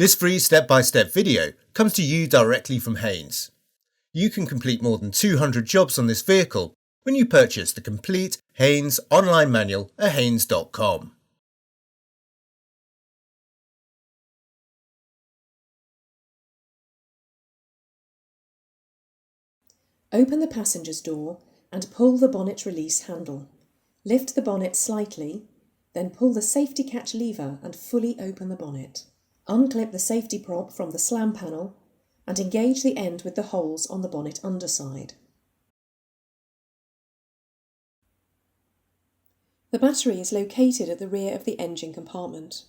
This free step-by-step video comes to you directly from Haynes. You can complete more than 200 jobs on this vehicle when you purchase the complete Haynes online manual at haynes.com. Open the passenger's door and pull the bonnet release handle. Lift the bonnet slightly, then pull the safety catch lever and fully open the bonnet. Unclip the safety prop from the slam panel and engage the end with the holes on the bonnet underside. The battery is located at the rear of the engine compartment.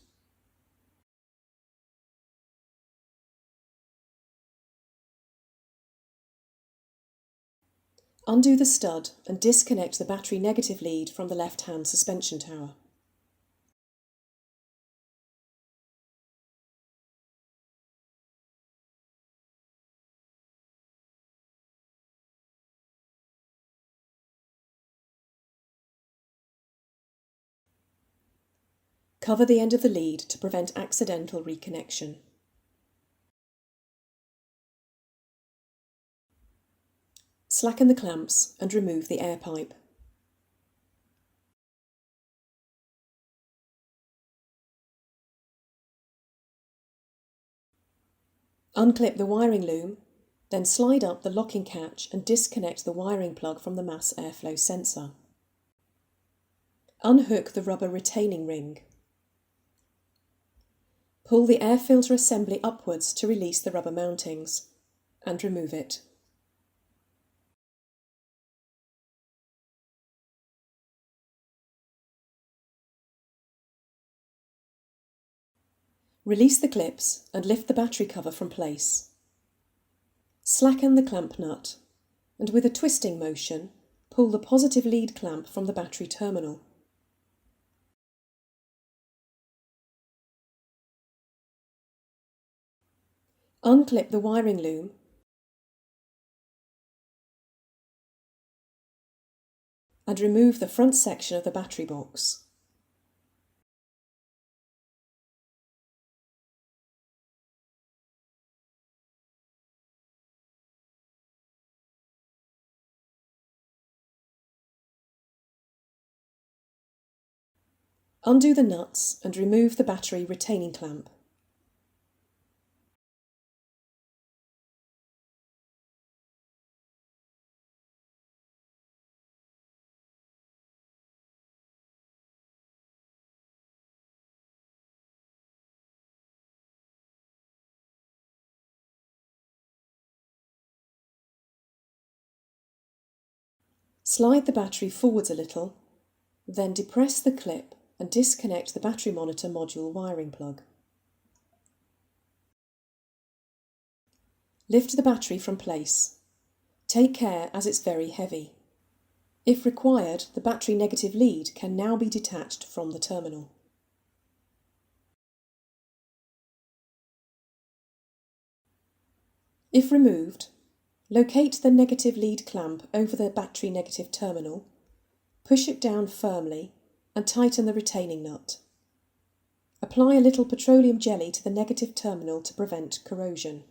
Undo the stud and disconnect the battery negative lead from the left-hand suspension tower. Cover the end of the lead to prevent accidental reconnection. Slacken the clamps and remove the air pipe. Unclip the wiring loom, then slide up the locking catch and disconnect the wiring plug from the mass airflow sensor. Unhook the rubber retaining ring. Pull the air filter assembly upwards to release the rubber mountings and remove it. Release the clips and lift the battery cover from place. Slacken the clamp nut and with a twisting motion, pull the positive lead clamp from the battery terminal. Unclip the wiring loom and remove the front section of the battery box. Undo the nuts and remove the battery retaining clamp. Slide the battery forwards a little, then depress the clip and disconnect the battery monitor module wiring plug. Lift the battery from place. Take care as it's very heavy. If required, the battery negative lead can now be detached from the terminal. If removed, locate the negative lead clamp over the battery negative terminal, push it down firmly and tighten the retaining nut. Apply a little petroleum jelly to the negative terminal to prevent corrosion.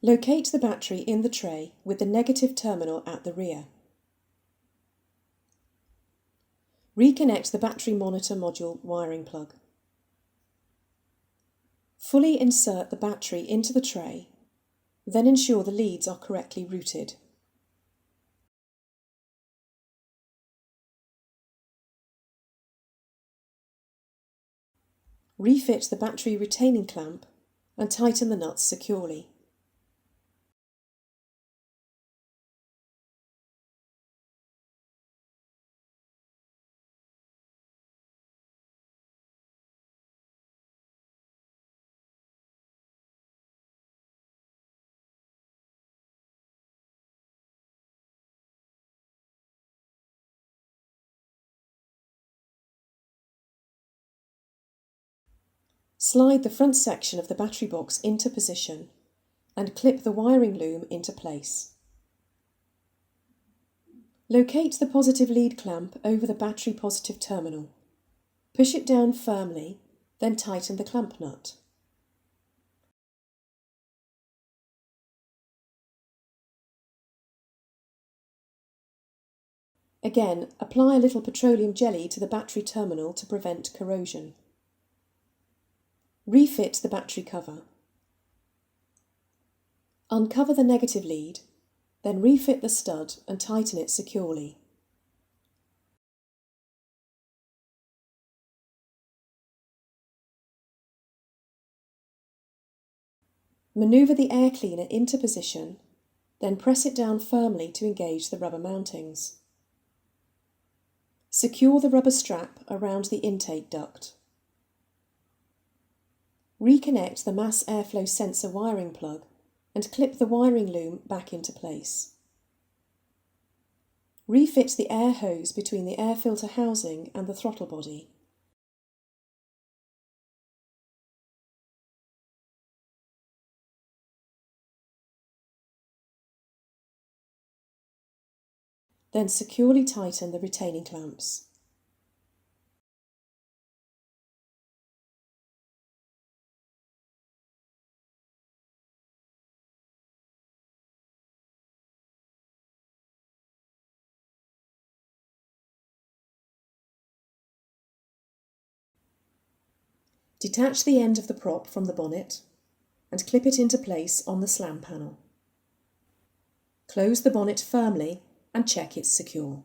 Locate the battery in the tray with the negative terminal at the rear. Reconnect the battery monitor module wiring plug. Fully insert the battery into the tray, then ensure the leads are correctly routed. Refit the battery retaining clamp and tighten the nuts securely. Slide the front section of the battery box into position and clip the wiring loom into place. Locate the positive lead clamp over the battery positive terminal. Push it down firmly, Then tighten the clamp nut. Again, apply a little petroleum jelly to the battery terminal to prevent corrosion. Refit the battery cover. Uncover the negative lead, then refit the stud and tighten it securely. Manoeuvre the air cleaner into position, then press it down firmly to engage the rubber mountings. Secure the rubber strap around the intake duct. Reconnect the mass airflow sensor wiring plug and clip the wiring loom back into place. Refit the air hose between the air filter housing and the throttle body. Then securely tighten the retaining clamps. Detach the end of the prop from the bonnet and clip it into place on the slam panel. Close the bonnet firmly and check it's secure.